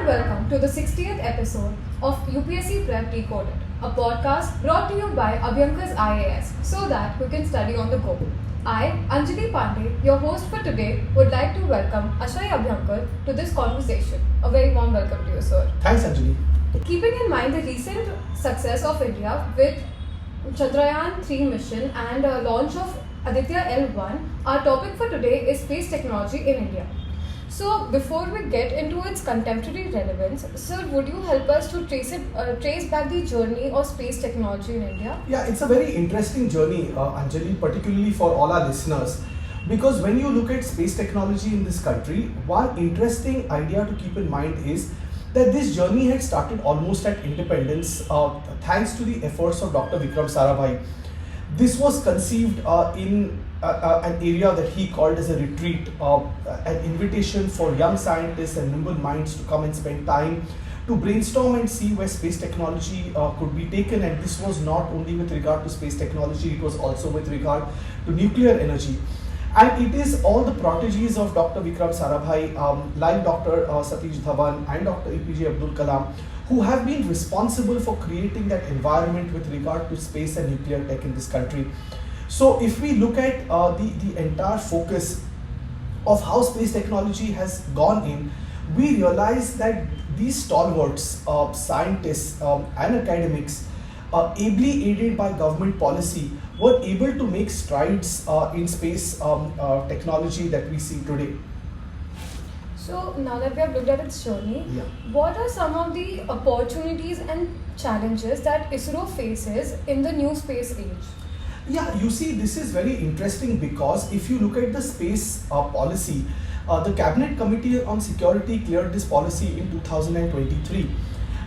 and welcome to the 60th episode of UPSC Prep Decoded, a podcast brought to you by Abhyankar's IAS so that we can study on the go. I, Anjali Pandey, your host for today, would like to welcome Ashay Abhyankar to this conversation. A very warm welcome to you, sir. Thanks, Anjali. Keeping in mind the recent success of India with Chandrayaan-3 mission and launch of Aditya L1, our topic for today is space technology in India. So, before we get into its contemporary relevance, sir, would you help us to trace back the journey of space technology in India? Yeah, it's a very interesting journey, Anjali, particularly for all our listeners. Because when you look at space technology in this country, one interesting idea to keep in mind is that this journey had started almost at independence thanks to the efforts of Dr. Vikram Sarabhai. This was conceived in an area that he called as a retreat, an invitation for young scientists and nimble minds to come and spend time to brainstorm and see where space technology could be taken. And this was not only with regard to space technology, it was also with regard to nuclear energy. And it is all the prodigies of Dr. Vikram Sarabhai, like Dr. Satish Dhawan and Dr. APJ Abdul Kalam, who have been responsible for creating that environment with regard to space and nuclear tech in this country. So if we look at the entire focus of how space technology has gone in, we realize that these stalwarts, scientists and academics, ably aided by government policy, were able to make strides in space technology that we see today. So now that we have looked at its journey, what are some of the opportunities and challenges that ISRO faces in the new space age? Yeah, you see, this is very interesting because if you look at the space policy, the Cabinet Committee on Security cleared this policy in 2023.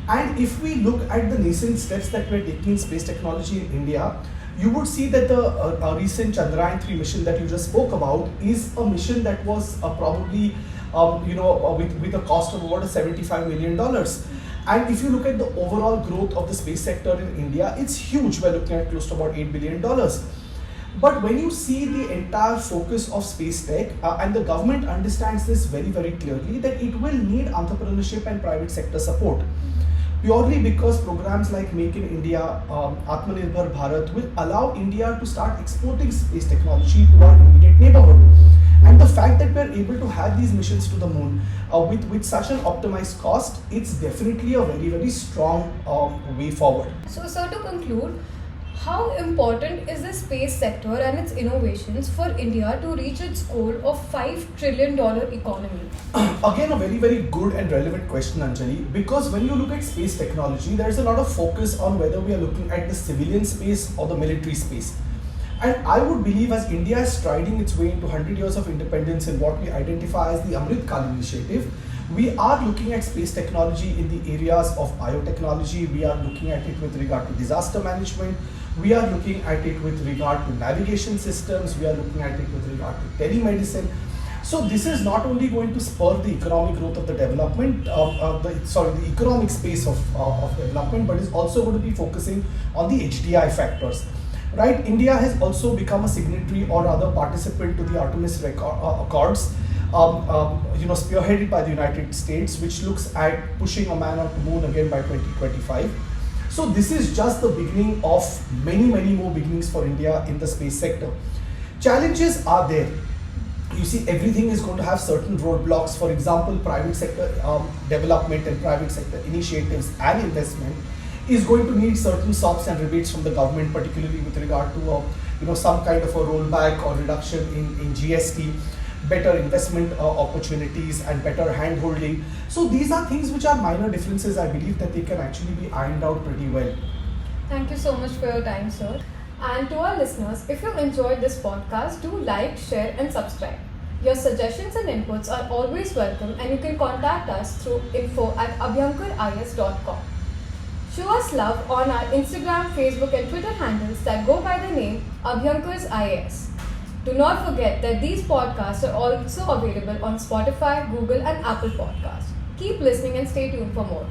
And if we look at the nascent steps that we're taking in space technology in India, you would see that the recent Chandrayaan-3 mission that you just spoke about is a mission that was probably with a cost of about $75 million. And if you look at the overall growth of the space sector in India, it's huge. We're looking at close to about $8 billion. But when you see the entire focus of space tech, and the government understands this very, very clearly, that it will need entrepreneurship and private sector support. Purely because programs like Make in India, Atmanirbhar Bharat will allow India to start exporting space technology to our immediate neighborhood. And the fact that we're able to have these missions to the moon with such an optimized cost, it's definitely a very, very strong way forward. So, sir, to conclude, how important is the space sector and its innovations for India to reach its goal of $5 trillion economy? Again, a very, very good and relevant question, Anjali, because when you look at space technology, there's a lot of focus on whether we are looking at the civilian space or the military space. And I would believe as India is striding its way into 100 years of independence in what we identify as the Amrit Kal initiative, we are looking at space technology in the areas of biotechnology. We are looking at it with regard to disaster management. We are looking at it with regard to navigation systems. We are looking at it with regard to telemedicine. So this is not only going to spur the economic growth of the development, the economic space of development, but is also going to be focusing on the HDI factors. Right, India has also become a signatory or rather participant to the Artemis Accords, spearheaded by the United States, which looks at pushing a man on the moon again by 2025. So this is just the beginning of many, many more beginnings for India in the space sector. Challenges are there. You see, everything is going to have certain roadblocks. For example, private sector development and private sector initiatives and investment is going to need certain SOPs and rebates from the government, particularly with regard to some kind of a rollback or reduction in GST, better investment opportunities and better hand-holding. So these are things which are minor differences. I believe that they can actually be ironed out pretty well. Thank you so much for your time, sir. And to our listeners, if you enjoyed this podcast, do like, share and subscribe. Your suggestions and inputs are always welcome, and you can contact us through info@abhyankaris.com. Show us love on our Instagram, Facebook and Twitter handles that go by the name Abhyankar's IAS. Do not forget that these podcasts are also available on Spotify, Google and Apple Podcasts. Keep listening and stay tuned for more.